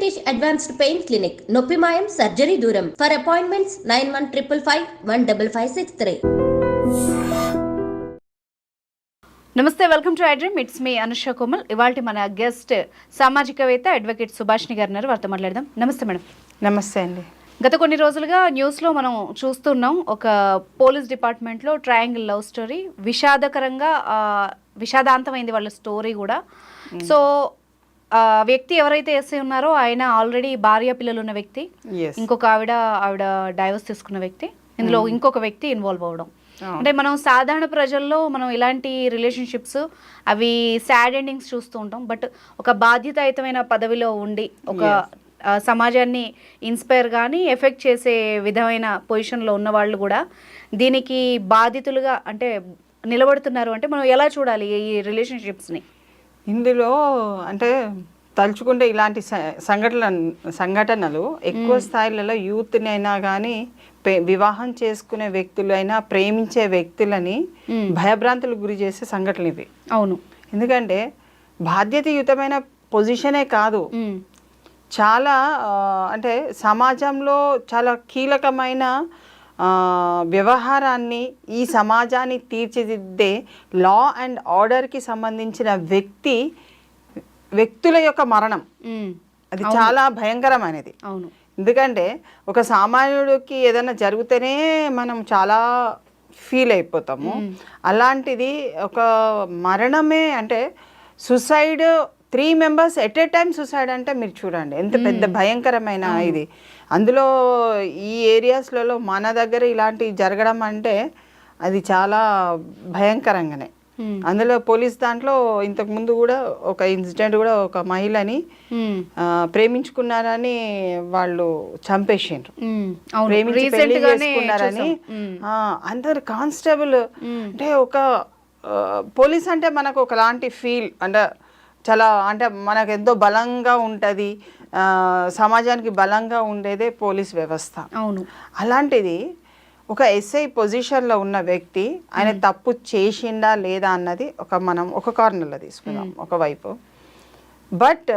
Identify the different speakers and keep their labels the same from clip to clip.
Speaker 1: Venkatesh advanced pain clinic, నొప్పి మాయం, surgery దూరం. For appointments 91555563.
Speaker 2: నమస్తే, welcome to iDream. It's me Anusha Komal. ఇవాళ మన గెస్ట్ సామాజికవేత్త అడ్వకేట్ సుభాష్ని గారు ఉన్నారు. వారితో మాట్లాడదాం. నమస్తే మేడం.
Speaker 3: నమస్తే అండి.
Speaker 2: గత కొన్ని రోజులుగా న్యూస్లో మనం చూస్తున్నాం, ఒక పోలీస్ డిపార్ట్మెంట్లో ట్రయాంగిల్ లవ్ స్టోరీ విషాదకరంగా విషాదాంతమైంది వాళ్ళ స్టోరీ కూడా. సో వ్యక్తి ఎవరైతే ఎస్ఐ ఉన్నారో ఆయన ఆల్రెడీ భార్య పిల్లలు ఉన్న వ్యక్తి, ఇంకొక ఆవిడ డైవర్స్ తీసుకున్న వ్యక్తి, ఇందులో ఇంకొక వ్యక్తి ఇన్వాల్వ్ అవ్వడం. అంటే మనం సాధారణ ప్రజల్లో మనం ఇలాంటి రిలేషన్షిప్స్ అవి సాడ్ ఎండింగ్స్ చూస్తూ ఉంటాం. బట్ ఒక బాధ్యతాయుతమైన పదవిలో ఉండి ఒక సమాజాన్ని ఇన్స్పైర్ కానీ ఎఫెక్ట్ చేసే విధమైన పొజిషన్లో ఉన్న వాళ్ళు కూడా దీనికి బాధితులుగా అంటే నిలబడుతున్నారు. అంటే మనం ఎలా చూడాలి ఈ రిలేషన్షిప్స్ని?
Speaker 3: ఇందులో అంటే తలుచుకుంటే ఇలాంటి సంఘటనలు ఎక్కువ స్థాయిలలో యూత్ని అయినా కానీ వివాహం చేసుకునే వ్యక్తులైనా ప్రేమించే వ్యక్తులని భయభ్రాంతులకు గురి చేసే సంఘటనలు ఇవి.
Speaker 2: అవును,
Speaker 3: ఎందుకంటే బాధ్యతయుతమైన పొజిషనే కాదు, చాలా అంటే సమాజంలో చాలా కీలకమైన వ్యవహారాన్ని ఈ సమాజాన్ని తీర్చిదిద్దే లా అండ్ ఆర్డర్కి సంబంధించిన వ్యక్తుల యొక్క మరణం అది చాలా భయంకరమైనది.
Speaker 2: అవును,
Speaker 3: ఎందుకంటే ఒక సామాన్యుడికి ఏదైనా జరిగితేనే మనం చాలా ఫీల్ అయిపోతాము. అలాంటిది ఒక మరణమే అంటే suicide, 3 members at a time suicide అంటే మీరు చూడండి ఎంత పెద్ద భయంకరమైన ఇది. అందులో ఈ ఏరియాస్లలో మన దగ్గర ఇలాంటివి జరగడం అంటే అది చాలా భయంకరంగానే. అందులో పోలీస్ దాంట్లో ఇంతకు ముందు కూడా ఒక ఇన్సిడెంట్ కూడా ఒక మహిళని ప్రేమించుకున్నారని వాళ్ళు చంపేసిండ్రు, ప్రేమించి పెళ్లి చేసుకున్నారని. అందరు కానిస్టేబుల్ అంటే ఒక పోలీస్ అంటే మనకు ఒకలాంటి ఫీల్, అంటే చాలా అంటే మనకు ఎంతో బలంగా ఉంటుంది, సమాజానికి బలంగా ఉండేదే పోలీస్ వ్యవస్థ.
Speaker 2: అవును,
Speaker 3: అలాంటిది ఒక ఎస్ఐ పొజిషన్లో ఉన్న వ్యక్తి ఆయన తప్పు చేసిండా లేదా అన్నది మనం ఒక కార్నర్లో తీసుకున్నాం ఒకవైపు. బట్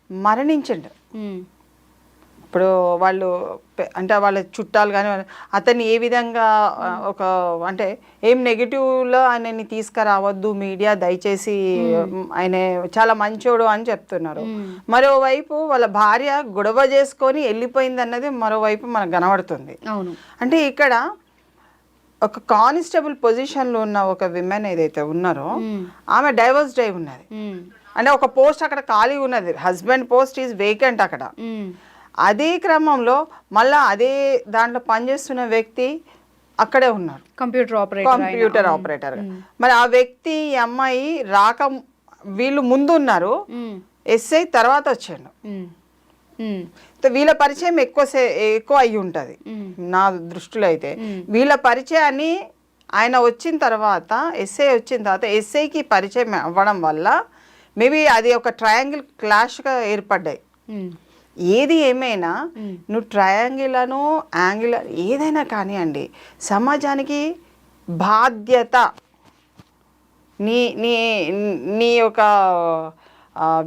Speaker 3: మరణించండు. ఇప్పుడు వాళ్ళు అంటే వాళ్ళ చుట్టాలు కానీ అతన్ని ఏ విధంగా ఒక అంటే ఏం నెగిటివ్లో ఆయనని తీసుకురావద్దు మీడియా దయచేసి, ఆయన చాలా మంచోడు అని చెప్తున్నారు. మరోవైపు వాళ్ళ భార్య గొడవ చేసుకొని వెళ్ళిపోయింది అన్నది మరోవైపు మనకు కనబడుతుంది. అంటే ఇక్కడ ఒక కానిస్టేబుల్ పొజిషన్లో ఉన్న ఒక విమెన్ ఏదైతే ఉన్నారో ఆమె డైవర్స్ అయి ఉన్నది. అంటే ఒక పోస్ట్ అక్కడ ఖాళీ ఉన్నది, హస్బెండ్ పోస్ట్ ఈజ్ వేకెంట్ అక్కడ. అదే క్రమంలో మళ్ళా అదే దాంట్లో పనిచేస్తున్న వ్యక్తి అక్కడే ఉన్నారు, కంప్యూటర్ ఆపరేటర్. మరి ఆ వ్యక్తి ఈ అమ్మాయి రాక వీళ్ళు ముందు ఉన్నారు, ఎస్ఐ తర్వాత వచ్చాడు. వీళ్ళ పరిచయం ఎక్కువ అయ్యి ఉంటుంది నా దృష్టిలో. అయితే వీళ్ళ పరిచయాన్ని ఆయన వచ్చిన తర్వాత, ఎస్ఐ వచ్చిన తర్వాత ఎస్ఐకి పరిచయం అవ్వడం వల్ల మేబీ అది ఒక ట్రయాంగిల్ క్లాష్గా ఏర్పడ్డాయి. ఏది ఏమైనా నువ్వు ట్రయాంగిల్ అను యాంగిల్ ఏదైనా కానివ్వండి, సమాజానికి బాధ్యత, నీ నీ నీ యొక్క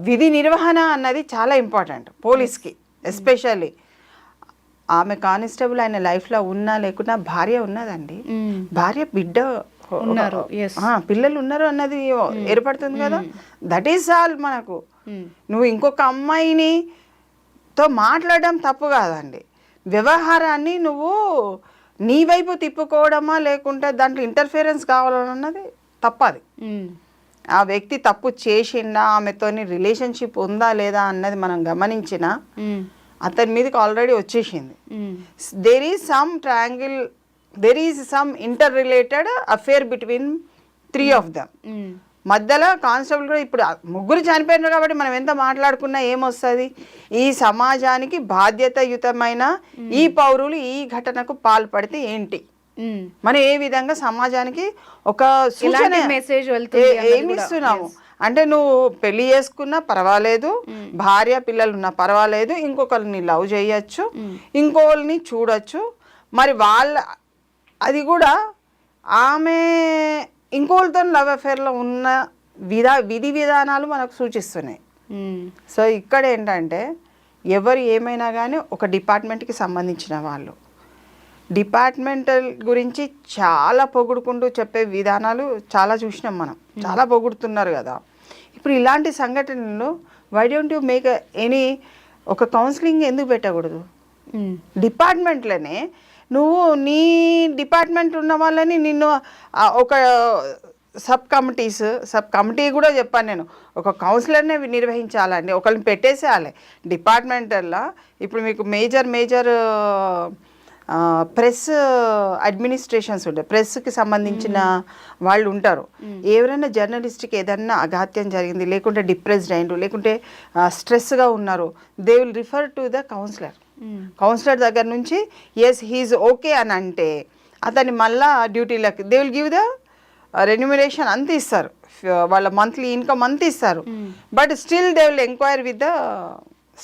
Speaker 3: విధి నిర్వహణ అన్నది చాలా ఇంపార్టెంట్ పోలీస్కి. ఎస్పెషల్లీ ఆమె కానిస్టేబుల్ ఆయన లైఫ్లో ఉన్నా లేకున్నా భార్య ఉన్నదండి, భార్య బిడ్డ పిల్లలు ఉన్నారు అన్నది ఏర్పడుతుంది కదా. That is all. మనకు నువ్వు ఇంకొక అమ్మాయిని తో మాట్లాడడం తప్పు కాదండి, వ్యవహారాన్ని నువ్వు నీ వైపు తిప్పుకోవడమా లేకుంటే దాంట్లో ఇంటర్ఫిరెన్స్ కావాలన్నది తప్పది. ఆ వ్యక్తి తప్పు చేసిండా, ఆమెతోని రిలేషన్షిప్ ఉందా లేదా అన్నది మనం గమనించినా అతని మీదకి ఆల్రెడీ వచ్చేసింది. There is some triangle, there is some interrelated affair between 3 of them. మధ్యలో కానిస్టేబుల్ కూడా ఇప్పుడు 3 చనిపోయినారు కాబట్టి మనం ఎంత మాట్లాడుకున్నా ఏమొస్తుంది? ఈ సమాజానికి బాధ్యతాయుతమైన ఈ పౌరులు ఈ ఘటనకు పాల్పడితే ఏంటి, మనం ఏ విధంగా సమాజానికి ఒక సూచన ఏమి ఇస్తున్నాము అంటే, నువ్వు పెళ్లి చేసుకున్నా పర్వాలేదు, భార్య పిల్లలు ఉన్నా పర్వాలేదు, ఇంకొకరిని లవ్ చేయొచ్చు, ఇంకోళ్ళని చూడొచ్చు. మరి అది కూడా ఆమె ఇంకోళ్ళతో లవ్ అఫేర్లో ఉన్న విధి విధానాలు మనకు సూచిస్తున్నాయి. సో ఇక్కడ ఏంటంటే ఎవరు ఏమైనా కానీ ఒక డిపార్ట్మెంట్కి సంబంధించిన వాళ్ళు. డిపార్ట్మెంటల్ గురించి చాలా పొగుడుకుంటూ చెప్పే విధానాలు చాలా చూసినాం మనం, చాలా పొగుడుతున్నారు కదా. ఇప్పుడు ఇలాంటి సంఘటనలు why don't you make any ఒక కౌన్సిలింగ్ ఎందుకు పెట్టకూడదు? డిపార్ట్మెంట్లోనే నువ్వు నీ డిపార్ట్మెంట్ ఉన్న వాళ్ళని నిన్ను ఒక సబ్ కమిటీ కూడా చెప్పాను నేను, ఒక కౌన్సిలర్నే నిర్వహించాలండి, ఒకరిని పెట్టేసేయాలి డిపార్ట్మెంటల్లో. ఇప్పుడు మీకు మేజర్ ప్రెస్ అడ్మినిస్ట్రేషన్స్ ఉంటాయి, ప్రెస్కి సంబంధించిన వాళ్ళు ఉంటారు. ఎవరైనా జర్నలిస్ట్కి ఏదన్నా అఘాత్యం జరిగింది, లేకుంటే డిప్రెస్డ్ అయ్యిండ్రు, లేకుంటే స్ట్రెస్గా ఉన్నారు, they will refer to the counsellor దగ్గర నుంచి ఎస్ హీఈస్ ఓకే అని అంటే అతన్ని మళ్ళా డ్యూటీలకి they will give the remuneration అంత ఇస్తారు, వాళ్ళ మంత్లీ ఇన్కమ్ అంత ఇస్తారు. But still they will enquire with the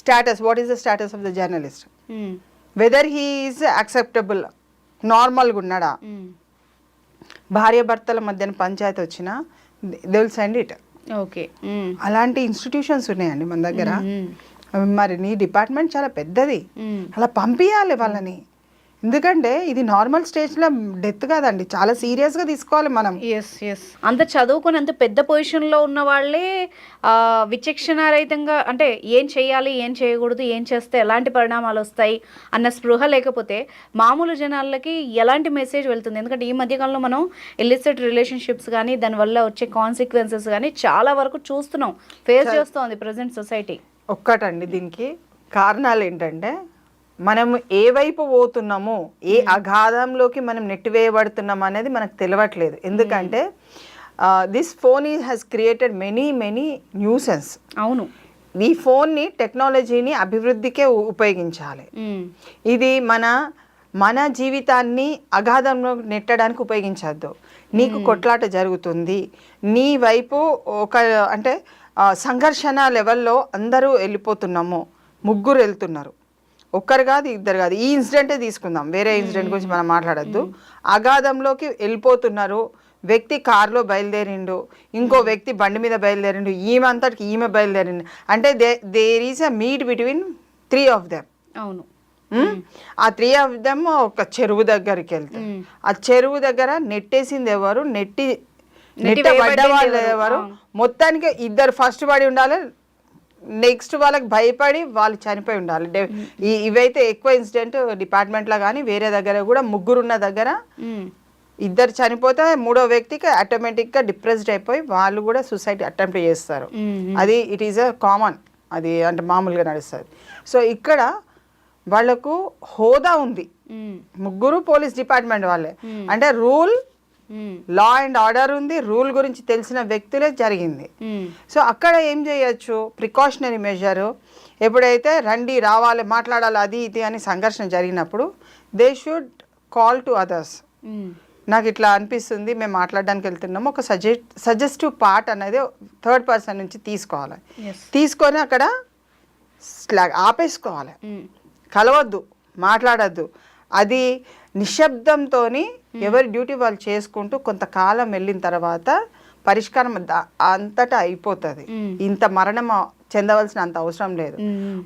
Speaker 3: status, what is the status of the journalist, whether he is acceptable, నార్మల్గా ఉన్నాడా. భార్యాభర్తల మధ్యన పంచాయతీ వచ్చినా they will send it.
Speaker 2: Okay,
Speaker 3: అలాంటి ఇన్స్టిట్యూషన్స్ ఉన్నాయండి మన దగ్గర. మరి నీ డిపార్ట్మెంట్ చాలా పెద్దది, అలా పంపించాలి వాళ్ళని. ఎందుకంటే ఇది నార్మల్ స్టేజ్లో డెత్ కాదండి, చాలా సీరియస్గా తీసుకోవాలి మనం.
Speaker 2: ఎస్ అంత చదువుకొని అంత పెద్ద పొజిషన్లో ఉన్న వాళ్ళే విచక్షణారహితంగా అంటే ఏం చేయాలి, ఏం చేయకూడదు, ఏం చేస్తే ఎలాంటి పరిణామాలు వస్తాయి అన్న స్పృహ లేకపోతే మామూలు జనాలకి ఎలాంటి మెసేజ్ వెళ్తుంది? ఎందుకంటే ఈ మధ్యకాలంలో మనం ఇల్లిసిట్ రిలేషన్షిప్స్ కానీ దానివల్ల వచ్చే కాన్సిక్వెన్సెస్ కానీ చాలా వరకు చూస్తున్నాం, ఫేస్ చేస్తోంది ప్రజెంట్ సొసైటీ.
Speaker 3: ఒక్కటండి దీనికి కారణాలు ఏంటంటే మనం ఏ వైపు పోతున్నామో, ఏ అగాధంలోకి మనం నెట్టివేయబడుతున్నాం అనేది మనకు తెలియట్లేదు. ఎందుకంటే this phone has created many nuisance.
Speaker 2: అవును,
Speaker 3: ఈ ఫోన్ని టెక్నాలజీని అభివృద్ధికే ఉపయోగించాలి. ఇది మన జీవితాన్ని అగాధంలో నెట్టడానికి ఉపయోగించద్దు. నీకు కొట్లాట జరుగుతుంది, నీ వైపు ఒక అంటే సంఘర్షణ లెవెల్లో అందరూ వెళ్ళిపోతున్నాము, ముగ్గురు వెళ్తున్నారు, ఒక్కరు కాదు ఇద్దరు కాదు. ఈ ఇన్సిడెంటే తీసుకుందాం, వేరే ఇన్సిడెంట్ గురించి మనం మాట్లాడద్దు. అగాధంలోకి వెళ్ళిపోతున్నారు, వ్యక్తి కారులో బయలుదేరిండు, ఇంకో వ్యక్తి బండి మీద బయలుదేరిండు, ఈమె అంతటికి ఈమె బయలుదేరిండు. అంటే there is a meet between 3 of them.
Speaker 2: అవును,
Speaker 3: ఆ 3 of them ఒక చెరువు దగ్గరికి వెళ్తారు. ఆ చెరువు దగ్గర నెట్టేసింది ఎవరు, నెట్టబడ్డ వాళ్ళు ఎవరు, మొత్తానికి ఇద్దరు ఫస్ట్ పడి ఉండాలి, నెక్స్ట్ వాళ్ళకి భయపడి వాళ్ళు చనిపోయి ఉండాలి. ఇవైతే ఎక్కువ ఇన్సిడెంట్ డిపార్ట్మెంట్లో కానీ వేరే దగ్గర కూడా ముగ్గురున్న దగ్గర ఇద్దరు చనిపోతే మూడో వ్యక్తికి ఆటోమేటిక్గా డిప్రెస్డ్ అయిపోయి వాళ్ళు కూడా సూసైడ్ అటెంప్ట్ చేస్తారు. అది ఇట్ ఈస్ అ కామన్, అది అంటే మామూలుగా నడుస్తుంది. సో ఇక్కడ వాళ్ళకు హోదా ఉంది, ముగ్గురు పోలీస్ డిపార్ట్మెంట్ వాళ్ళే, అంటే రూల్ లా అండ్ ఆర్డర్ ఉంది, రూల్ గురించి తెలిసిన వ్యక్తులే జరిగింది. సో అక్కడ ఏం చేయొచ్చు, ప్రికాషనరీ మెజరు ఎప్పుడైతే రండి రావాలి మాట్లాడాలి అది ఇది అని సంఘర్షణ జరిగినప్పుడు they should call to others. నాకు ఇట్లా అనిపిస్తుంది, మేము మాట్లాడడానికి వెళ్తున్నాము, ఒక సజెస్టివ్ పార్ట్ అనేది థర్డ్ పర్సన్ నుంచి తీసుకోవాలి. తీసుకొని అక్కడ ఆపేసుకోవాలి, కలవద్దు, మాట్లాడద్దు. అది నిశ్శబ్దంతో ఎవరి డ్యూటీ వాళ్ళు చేసుకుంటూ కొంతకాలం వెళ్ళిన తర్వాత పరిష్కారం అంతటా అయిపోతుంది. ఇంత మరణం చెందవలసిన అంత అవసరం లేదు.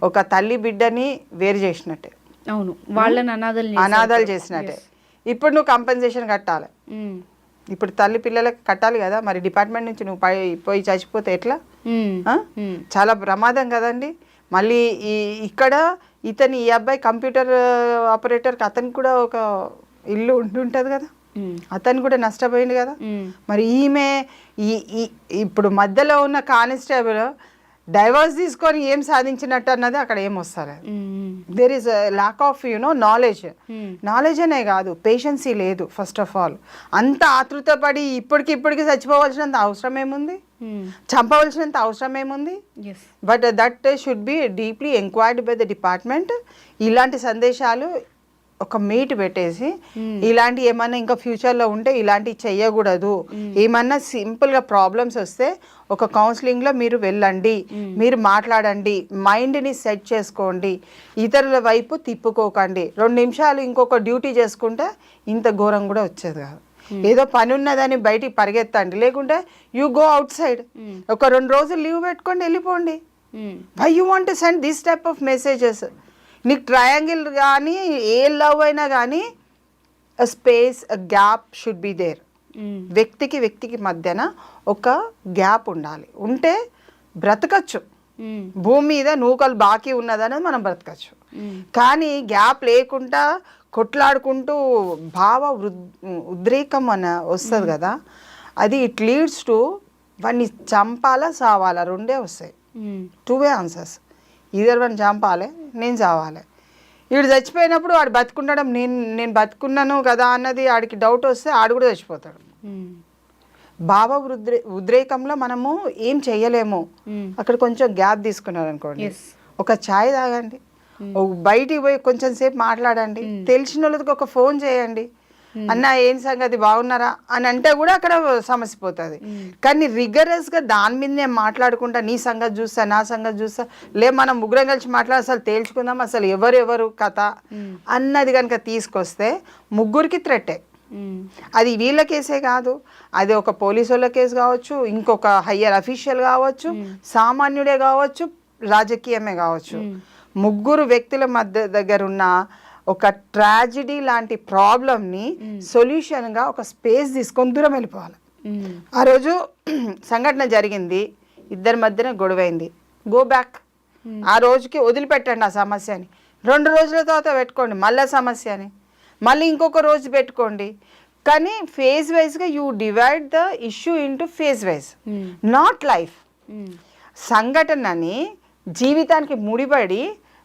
Speaker 3: ఒక తల్లి బిడ్డని వేరు చేసినట్టే,
Speaker 2: అవును, వాళ్ళని
Speaker 3: అనాథాలు చేసినట్టే. ఇప్పుడు నువ్వు కంపెన్సేషన్ కట్టాలి, ఇప్పుడు తల్లి పిల్లలకి కట్టాలి కదా, మరి డిపార్ట్మెంట్ నుంచి నువ్వు పోయి చచ్చిపోతే ఎట్లా? చాలా ప్రమాదం కదండి. మళ్ళీ ఇక్కడ ఈ అబ్బాయి కంప్యూటర్ ఆపరేటర్కి అతనికి కూడా ఒక ఇల్లు ఉంటుంటుంది కదా, అతను కూడా నష్టపోయింది కదా. మరి ఈమె ఇప్పుడు మధ్యలో ఉన్న కానిస్టేబుల్ డైవర్స్ తీసుకొని ఏం సాధించినట్టు అన్నది అక్కడ ఏం వస్తారు. There is lack of knowledge అనే కాదు, పేషెన్సీ లేదు. ఫస్ట్ ఆఫ్ ఆల్ అంత ఆతృత పడి ఇప్పటికి చచ్చిపోవాల్సినంత అవసరం ఏముంది, చంపవలసినంత అవసరం ఏముంది. But that should be deeply enquired by the department. ఇలాంటి సందేశాలు ఒక మీట్ పెట్టేసి ఇలాంటి ఏమన్నా ఇంకా ఫ్యూచర్లో ఉంటే ఇలాంటివి చెయ్యకూడదు, ఏమన్నా సింపుల్గా ప్రాబ్లమ్స్ వస్తే ఒక కౌన్సిలింగ్లో మీరు వెళ్ళండి, మీరు మాట్లాడండి, మైండ్ని సెట్ చేసుకోండి, ఇతరుల వైపు తిప్పుకోకండి. 2 నిమిషాలు ఇంకొక డ్యూటీ చేసుకుంటే ఇంత ఘోరం కూడా వచ్చేది కాదు. ఏదో పని ఉన్నదని బయటికి పరిగెత్తండి, లేకుంటే యూ గో అవుట్ సైడ్, ఒక 2 రోజులు లీవ్ పెట్టుకోండి, వెళ్ళిపోండి. Why you want to send this type of messages? నీకు ట్రయాంగిల్ కానీ ఏ లవ్ అయినా కానీ space gap should be there. వ్యక్తికి మధ్యన ఒక గ్యాప్ ఉండాలి. ఉంటే బ్రతకచ్చు. భూమి మీద నూకలు బాకీ ఉన్నదనేది మనం బ్రతకచ్చు. కానీ గ్యాప్ లేకుండా కొట్లాడుకుంటూ ఉద్రేకం అని వస్తుంది కదా, అది ఇట్ లీడ్స్ టు వాడిని చంపాలా సావాలా రెండే వస్తాయి. 2 వే ఆన్సర్స్. ఈధర్ వాడిని చంపాలి, నేను చావాలి. వీడు చచ్చిపోయినప్పుడు వాడు బతుకుండడం, నేను బతుకున్నాను కదా అన్నది ఆడికి డౌట్ వస్తే ఆడు కూడా చచ్చిపోతాడు. ఉద్రేకంలో మనము ఏం చెయ్యలేము. అక్కడ కొంచెం గ్యాప్ తీసుకున్నారు అనుకోండి, ఒక ఛాయ్ తాగండి, బయటికి పోయి కొంచెం సేపు మాట్లాడండి, తెలిసిన వాళ్ళకి ఒక ఫోన్ చేయండి, అన్న ఏం సంగతి బాగున్నారా అని అంటే కూడా అక్కడ సమస్య పోతుంది. కానీ రిగరస్గా దాని మీదనే మాట్లాడుకుంటా నీ సంగతి చూస్తా నా సంగతి చూస్తా, లే మనం ముగ్గురం కలిసి మాట్లాడి అసలు తేల్చుకుందాం అసలు ఎవరెవరు కథ అన్నది కనుక తీసుకొస్తే ముగ్గురికి థ్రెట్టే. అది వీళ్ళ కేసే కాదు, అది ఒక పోలీసు వాళ్ళ కేసు కావచ్చు, ఇంకొక హయ్యర్ అఫీషియల్ కావచ్చు, సామాన్యుడే కావచ్చు, రాజకీయమే కావచ్చు. ముగ్గురు వ్యక్తుల మధ్య దగ్గర ఉన్న ఒక ట్రాజిడీ లాంటి ప్రాబ్లమ్ని సొల్యూషన్గా ఒక స్పేస్ తీసుకొని దూరం వెళ్ళిపోవాలి. ఆ రోజు సంఘటన జరిగింది, ఇద్దరి మధ్యన గొడవైంది, గో బ్యాక్. ఆ రోజుకి వదిలిపెట్టండి ఆ సమస్యని. 2 రోజుల తర్వాత పెట్టుకోండి మళ్ళీ సమస్యని, మళ్ళీ ఇంకొక రోజు పెట్టుకోండి. కానీ ఫేజ్ వైజ్గా you divide the issue into phase wise, not life. సంఘటనని జీవితానికి ముడిపడి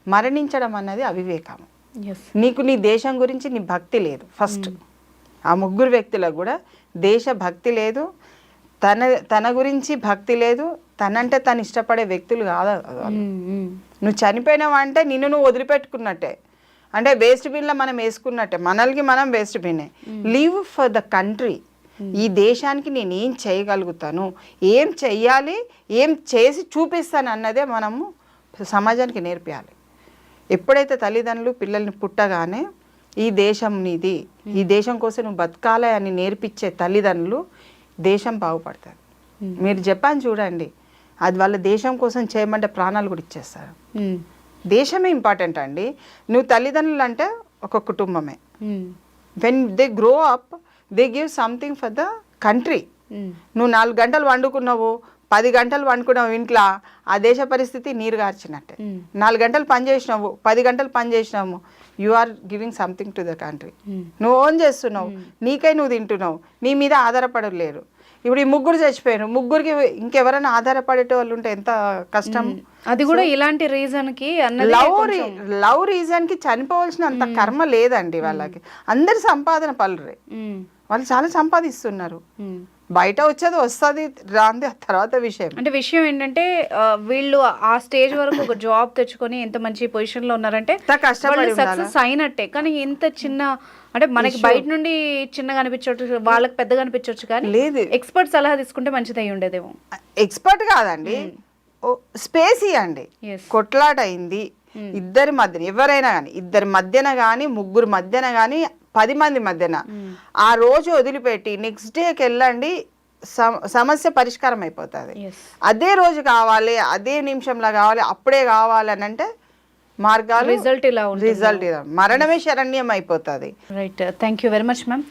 Speaker 3: మరణించడం అన్నది అవివేకం. నీకు నీ దేశం గురించి నీ భక్తి లేదు. ఫస్ట్ ఆ ముగ్గురు వ్యక్తులకు కూడా దేశ భక్తి లేదు, తన గురించి భక్తి లేదు, తనంటే తను ఇష్టపడే వ్యక్తులు కాదు. నువ్వు చనిపోయినావు అంటే నిన్ను నువ్వు వదిలిపెట్టుకున్నట్టే, అంటే వేస్ట్ బిన్లో మనం వేసుకున్నట్టే, మనల్ని మనం వేస్ట్ బిన్నే. Live for the country. ఈ దేశానికి నేను ఏం చేయగలుగుతాను, ఏం చెయ్యాలి, ఏం చేసి చూపిస్తాను అన్నదే మనము సమాజానికి నేర్పించాలి. ఎప్పుడైతే తల్లిదండ్రులు పిల్లల్ని పుట్టగానే ఈ దేశం నీది, ఈ దేశం కోసం నువ్వు బతకాలి అని నేర్పించే తల్లిదండ్రులు, దేశం బాగుపడతారు. మీరు జపాన్ చూడండి, అది వాళ్ళ దేశం కోసం చేయమంటే ప్రాణాలు కూడా ఇచ్చేస్తారు. దేశమే ఇంపార్టెంట్ అండి. నువ్వు తల్లిదండ్రులు అంటే ఒక కుటుంబమే. When they grow up they give something for the country. నువ్వు 4 గంటలు వండుకున్నావు, 10 గంటలు వండుకున్నావు ఇంట్లో, ఆ దేశ పరిస్థితి నీరు గార్చినట్టే. 4 గంటలు పని చేసినావు, 10 గంటలు పని చేసినావు, you are giving something to the country. నువ్వు ఓన్ చేస్తున్నావు, నీకై నువ్వు తింటున్నావు, నీ మీద ఆధారపడలేరు. ఇప్పుడు ఈ ముగ్గురు చచ్చిపోయారు, ముగ్గురికి ఇంకెవరైనా ఆధారపడేట వాళ్ళు ఉంటే ఎంత కష్టం.
Speaker 2: అది కూడా ఇలాంటి రీజన్ కి
Speaker 3: లవ్ రీజన్ కి చనిపోవాల్సిన అంత కర్మ లేదండి వాళ్ళకి. అందరి సంపాదన పలురే, వాళ్ళు చాలా సంపాదిస్తున్నారు. బయట వచ్చేది వస్తుంది రాంది తర్వాత విషయం.
Speaker 2: అంటే విషయం ఏంటంటే వీళ్ళు ఆ స్టేజ్ వరకు ఒక జాబ్ తెచ్చుకొని ఎంత మంచి పొజిషన్ లో ఉన్నారంటే కష్టపడి సక్సెస్ అయినట్టే. కానీ ఎంత చిన్న అంటే మనకి బయట నుండి చిన్నగా అనిపించవచ్చు, వాళ్ళకి పెద్దగా అనిపించవచ్చు, కానీ లేదు ఎక్స్పర్ట్ సలహా తీసుకుంటే మంచిది అయి ఉండేదేమో.
Speaker 3: ఎక్స్పర్ట్ కాదండి, స్పేస్ ఇవ్వండి. కొట్లాట అయింది ఇద్దరి మధ్యన, ఎవరైనా కానీ ఇద్దరి మధ్యన కానీ ముగ్గురు మధ్యన కానీ 10 మంది మధ్యన, ఆ రోజు వదిలిపెట్టి నెక్స్ట్ డేకి వెళ్ళండి, సమస్య పరిష్కారం అయిపోతుంది. అదే రోజు కావాలి, అదే నిమిషంలో కావాలి, అప్పుడే కావాలి అని అంటే మార్గాలు రిజల్ట్ ఇలా మరణమే శరణ్యం అయిపోతుంది.
Speaker 2: Right, thank you very much ma'am.